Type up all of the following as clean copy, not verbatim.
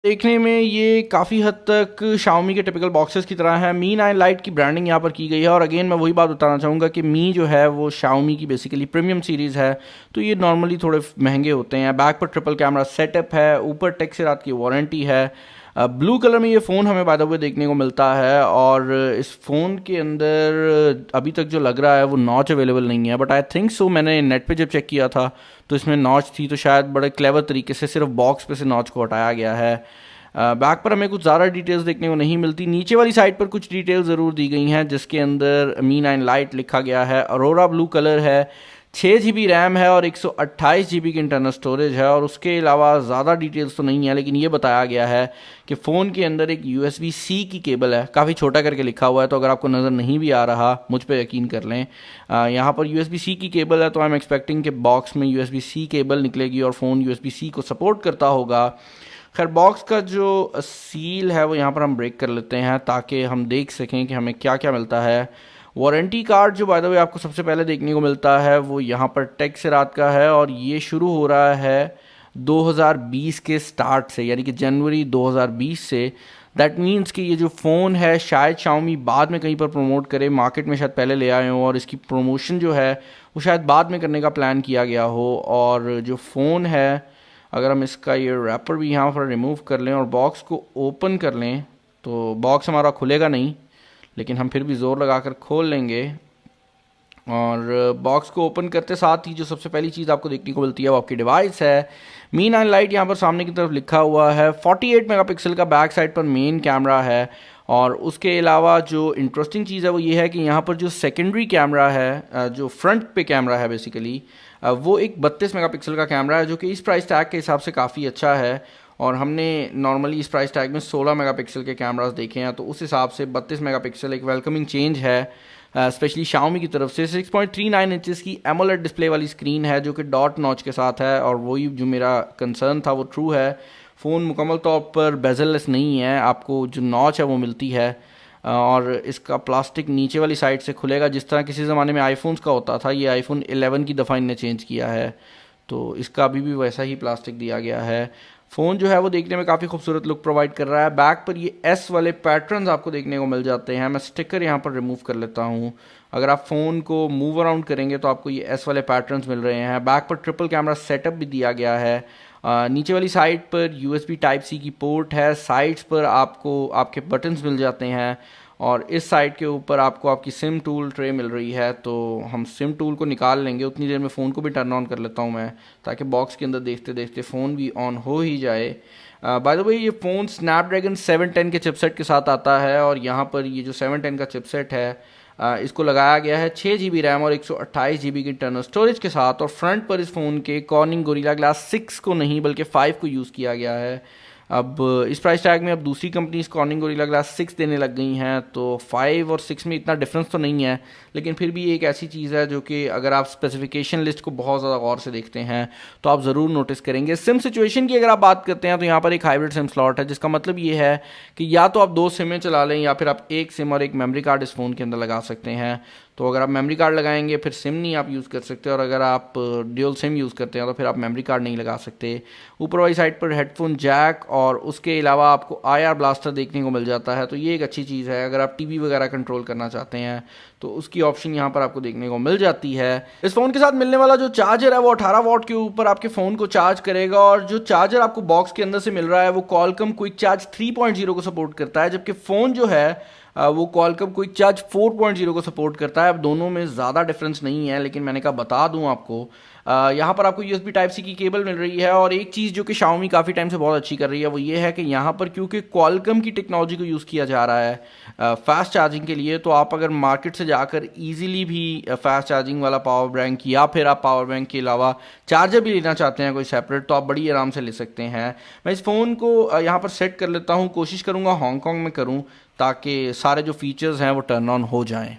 देखने में ये काफ़ी हद तक Xiaomi के टिपिकल बॉक्सेस की तरह है। मी 9 लाइट की ब्रांडिंग यहाँ पर की गई है और अगेन मैं वही बात बताना चाहूँगा कि मी जो है वो Xiaomi की बेसिकली प्रीमियम सीरीज़ है, तो ये नॉर्मली थोड़े महंगे होते हैं। बैक पर ट्रिपल कैमरा सेटअप है, ऊपर टेक्सचर की वारंटी है। ब्लू कलर में ये फ़ोन हमें बाय द वे देखने को मिलता है और इस फ़ोन के अंदर अभी तक जो लग रहा है वो नॉच अवेलेबल नहीं है, बट आई थिंक सो मैंने नेट पे जब चेक किया था तो इसमें नॉच थी, तो शायद बड़े क्लेवर तरीके से सिर्फ बॉक्स पे से नॉच को हटाया गया है। बैक पर हमें कुछ ज़्यादा डिटेल्स देखने को नहीं मिलती। नीचे वाली साइड पर कुछ डिटेल ज़रूर दी गई हैं जिसके अंदर मी 9 लाइट लिखा गया है, अरोरा ब्लू कलर है, 6 GB रैम है और 128 GB की इंटरनल स्टोरेज है। और उसके अलावा ज़्यादा डिटेल्स तो नहीं है, लेकिन ये बताया गया है कि फ़ोन के अंदर एक USB-C की केबल है, काफ़ी छोटा करके लिखा हुआ है, तो अगर आपको नज़र नहीं भी आ रहा मुझ पे यकीन कर लें। यहाँ पर USB-C की केबल है, तो आई एम एक्सपेक्टिंग कि बॉक्स में USB-C केबल निकलेगी और फ़ोन USB-C को सपोर्ट करता होगा। खैर, बॉक्स का जो सील है वो यहाँ पर हम ब्रेक कर लेते हैं ताकि हम देख सकें कि हमें क्या क्या मिलता है। वारंटी कार्ड जो बाय द वे आपको सबसे पहले देखने को मिलता है वो यहाँ पर टेक सेरात का है और ये शुरू हो रहा है 2020 के स्टार्ट से, यानी कि जनवरी 2020 से। दैट मीन्स कि ये जो फ़ोन है शायद Xiaomi बाद में कहीं पर प्रमोट करे, मार्केट में शायद पहले ले आए हों और इसकी प्रमोशन जो है वो शायद बाद में करने का प्लान किया गया हो। और जो फ़ोन है, अगर हम इसका ये रैपर भी यहाँ पर रिमूव कर लें और बॉक्स को ओपन कर लें तो बॉक्स हमारा खुलेगा नहीं, लेकिन हम फिर भी ज़ोर लगाकर खोल लेंगे। और बॉक्स को ओपन करते साथ ही जो सबसे पहली चीज़ आपको देखने को मिलती है वो आपकी डिवाइस है। मी 9 लाइट यहाँ पर सामने की तरफ लिखा हुआ है। 48 मेगापिक्सल का बैक साइड पर मेन कैमरा है और उसके अलावा जो इंटरेस्टिंग चीज़ है वो ये है कि यहाँ पर जो सेकेंडरी कैमरा है, जो फ्रंट पे कैमरा है बेसिकली, वो एक 32 मेगापिक्सल का कैमरा है, जो कि इस प्राइस टैग के हिसाब से काफ़ी अच्छा है। और हमने नॉर्मली इस प्राइस टैग में 16 मेगापिक्सल के कैमरास देखे हैं, तो उस हिसाब से 32 मेगापिक्सल एक वेलकमिंग चेंज है, स्पेशली Xiaomi की तरफ से। 6.39 इंचेस की एमोलेड डिस्प्ले वाली स्क्रीन है जो कि डॉट नॉच के साथ है, और वही जो मेरा कंसर्न था वो ट्रू है। फ़ोन मुकम्मल तौर पर बेजललेस नहीं है, आपको जो नॉच है वो मिलती है। और इसका प्लास्टिक नीचे वाली साइड से खुलेगा जिस तरह किसी ज़माने में आईफोन्स का होता था। ये आईफोन 11 की दफ़ा इनने चेंज किया है, तो इसका अभी भी वैसा ही प्लास्टिक दिया गया है। फ़ोन जो है वो देखने में काफ़ी खूबसूरत लुक प्रोवाइड कर रहा है। बैक पर ये एस वाले पैटर्न्स आपको देखने को मिल जाते हैं। मैं स्टिकर यहाँ पर रिमूव कर लेता हूँ। अगर आप फ़ोन को मूव अराउंड करेंगे तो आपको ये एस वाले पैटर्न्स मिल रहे हैं। बैक पर ट्रिपल कैमरा सेटअप भी दिया गया है। नीचे वाली साइड पर USB टाइप सी की पोर्ट है। साइड्स पर आपको आपके बटन्स मिल जाते हैं और इस साइड के ऊपर आपको आपकी सिम टूल ट्रे मिल रही है। तो हम सिम टूल को निकाल लेंगे, उतनी देर में फ़ोन को भी टर्न ऑन कर लेता हूँ मैं, ताकि बॉक्स के अंदर देखते देखते फ़ोन भी ऑन हो ही जाए। बाय द वे, ये फ़ोन स्नैपड्रैगन 710 के चिपसेट के साथ आता है और यहाँ पर ये जो 710 का चिपसेट है इसको लगाया गया है 6 GB रैम और 128 GB की इंटरनल स्टोरेज के साथ। और फ्रंट पर इस फ़ोन के कॉर्निंग गोरिल्ला ग्लास 6 को नहीं बल्कि 5 को यूज़ किया गया है। अब इस प्राइस टैग में अब दूसरी कंपनीज कॉर्निंग गोरिल्ला ग्लास 6 देने लग गई हैं, तो 5 और 6 में इतना डिफरेंस तो नहीं है, लेकिन फिर भी एक ऐसी चीज़ है जो कि अगर आप स्पेसिफिकेशन लिस्ट को बहुत ज़्यादा गौर से देखते हैं तो आप ज़रूर नोटिस करेंगे। सिम सिचुएशन की अगर आप बात करते हैं तो यहाँ पर एक हाइब्रिड सिम स्लॉट है, जिसका मतलब ये है कि या तो आप 2 सिमें चला लें या फिर आप एक सिम और एक मेमोरी कार्ड इस फ़ोन के अंदर लगा सकते हैं। तो अगर आप मेमोरी कार्ड लगाएंगे फिर सिम नहीं आप यूज़ कर सकते, और अगर आप ड्यूल सिम यूज़ करते हैं तो फिर आप मेमोरी कार्ड नहीं लगा सकते। ऊपर वाली साइड पर हेडफोन जैक और उसके अलावा आपको IR ब्लास्टर देखने को मिल जाता है, तो ये एक अच्छी चीज़ है। अगर आप टीवी वगैरह कंट्रोल करना चाहते हैं तो उसकी ऑप्शन यहाँ पर आपको देखने को मिल जाती है। इस फ़ोन के साथ मिलने वाला जो चार्जर है वो 18 वॉट के ऊपर आपके फ़ोन को चार्ज करेगा, और जो चार्जर आपको बॉक्स के अंदर से मिल रहा है वो कॉलकम क्विक चार्ज 3.0 को सपोर्ट करता है, जबकि फ़ोन जो है वो कॉलकम क्विक चार्ज 4.0 को सपोर्ट करता है। अब दोनों में ज़्यादा डिफरेंस नहीं है, लेकिन मैंने कहा बता दूं आपको। यहाँ पर आपको USB टाइप सी की केबल मिल रही है, और एक चीज़ जो कि Xiaomi काफ़ी टाइम से बहुत अच्छी कर रही है वो ये है कि यहाँ पर क्योंकि कॉलकम की टेक्नोलॉजी को यूज़ किया जा रहा है फास्ट चार्जिंग के लिए, तो आप अगर मार्केट से जाकर ईजिली भी फास्ट चार्जिंग वाला पावर बैंक या फिर आप पावर बैंक के अलावा चार्जर भी लेना चाहते हैं कोई सेपरेट, तो आप बड़ी आराम से ले सकते हैं। मैं इस फ़ोन को यहाँ पर सेट कर लेता हूँ, कोशिश करूँगा हांगकॉन्ग में करूँ ताकि सारे जो फीचर्स हैं वो टर्न ऑन हो जाएं।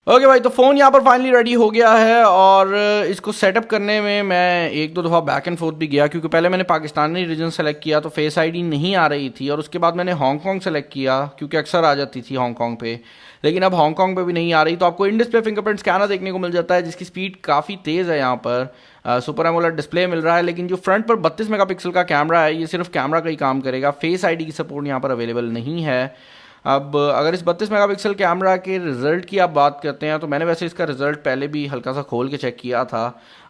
ओके भाई, तो फ़ोन यहाँ पर फाइनली रेडी हो गया है और इसको सेटअप करने में मैं एक दो दफ़ा बैक एंड फोर्थ भी गया, क्योंकि पहले मैंने पाकिस्तानी रीजन सेलेक्ट किया तो फेस आईडी नहीं आ रही थी, और उसके बाद मैंने हांगकांग सेलेक्ट किया क्योंकि अक्सर आ जाती थी हांगकांग पे, लेकिन अब हांगकांग पे भी नहीं आ रही। तो आपको इन डिस्प्ले फिंगरप्रिंट स्कैनर देखने को मिल जाता है जिसकी स्पीड काफ़ी तेज़ है। यहाँ पर सुपर एमोलेड डिस्प्ले मिल रहा है, लेकिन जो फ्रंट पर 32 मेगापिक्सल का कैमरा है ये सिर्फ कैमरा का ही काम करेगा, फेस आईडी की सपोर्ट यहाँ पर अवेलेबल नहीं है। अब अगर इस 32 मेगापिक्सल कैमरा के रिज़ल्ट की आप बात करते हैं तो मैंने वैसे इसका रिज़ल्ट पहले भी हल्का सा खोल के चेक किया था।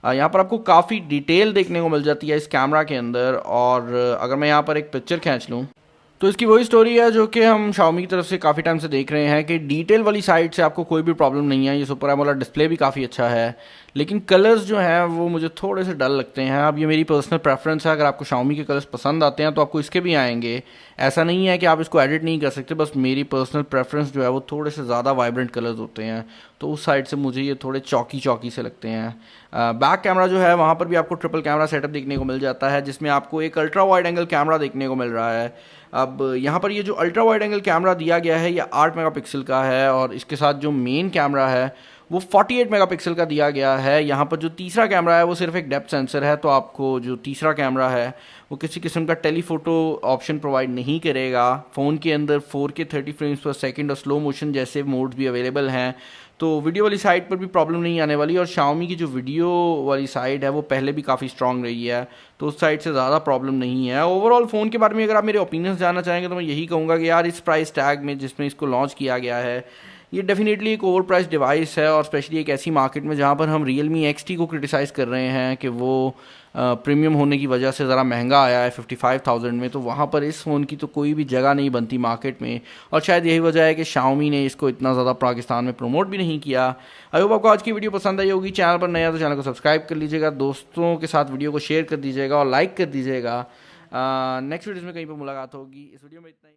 यहाँ पर आपको काफ़ी डिटेल देखने को मिल जाती है इस कैमरा के अंदर, और अगर मैं यहाँ पर एक पिक्चर खींच लूँ तो इसकी वही स्टोरी है जो कि हम Xiaomi की तरफ से काफ़ी टाइम से देख रहे हैं कि डिटेल वाली साइड से आपको कोई भी प्रॉब्लम नहीं है। ये सुपर एमोलेड डिस्प्ले भी काफ़ी अच्छा है, लेकिन कलर्स जो हैं वो मुझे थोड़े से डल लगते हैं। अब ये मेरी पर्सनल प्रेफरेंस है, अगर आपको Xiaomi के कलर्स पसंद आते हैं तो आपको इसके भी आएंगे, ऐसा नहीं है कि आप इसको एडिट नहीं कर सकते। बस मेरी पर्सनल प्रेफरेंस जो है वो थोड़े से ज़्यादा वाइब्रेंट कलर्स होते हैं, तो उस साइड से मुझे ये थोड़े चौकी चौकी से लगते हैं। बैक कैमरा जो है वहाँ पर भी आपको ट्रिपल कैमरा सेटअप देखने को मिल जाता है, जिसमें आपको एक अल्ट्रा वाइड एंगल कैमरा देखने को मिल रहा है। अब यहाँ पर ये जो अल्ट्रा वाइड एंगल कैमरा दिया गया है ये 8 मेगापिक्सल का है, और इसके साथ जो मेन कैमरा है वो 48 मेगापिक्सल का दिया गया है। यहाँ पर जो तीसरा कैमरा है वो सिर्फ एक डेप्थ सेंसर है, तो आपको जो तीसरा कैमरा है वो किसी किस्म का टेलीफोटो ऑप्शन प्रोवाइड नहीं करेगा। फ़ोन के अंदर 4K 30 फ्रेम्स पर सेकंड और स्लो मोशन जैसे मोड्स भी अवेलेबल हैं, तो वीडियो वाली साइड पर भी प्रॉब्लम नहीं आने वाली। और Xiaomi की जो वीडियो वाली साइड है वो पहले भी काफ़ी स्ट्रॉन्ग रही है, तो उस साइड से ज़्यादा प्रॉब्लम नहीं है। ओवरऑल फ़ोन के बारे में अगर आप मेरे ओपिनियंस जानना चाहेंगे तो मैं यही कहूँगा कि यार इस प्राइस टैग में जिसमें इसको लॉन्च किया गया है ये डेफिनेटली एक ओवर प्राइस डिवाइस है, और स्पेशली एक ऐसी मार्केट में जहाँ पर हम Realme XT को क्रिटिसाइज़ कर रहे हैं कि वो प्रीमियम होने की वजह से ज़रा महंगा आया है 55,000 में, तो वहाँ पर इस फ़ोन की तो कोई भी जगह नहीं बनती मार्केट में। और शायद यही वजह है कि Xiaomi ने इसको इतना ज़्यादा पाकिस्तान में प्रमोट भी नहीं किया। आई होप आपको आज की वीडियो पसंद आई होगी। चैनल पर नया तो चैनल को सब्सक्राइब कर लीजिएगा, दोस्तों के साथ वीडियो को शेयर कर दीजिएगा और लाइक कर दीजिएगा। नेक्स्ट वीडियो में कहीं पर मुलाकात होगी। इस वीडियो में इतना ही।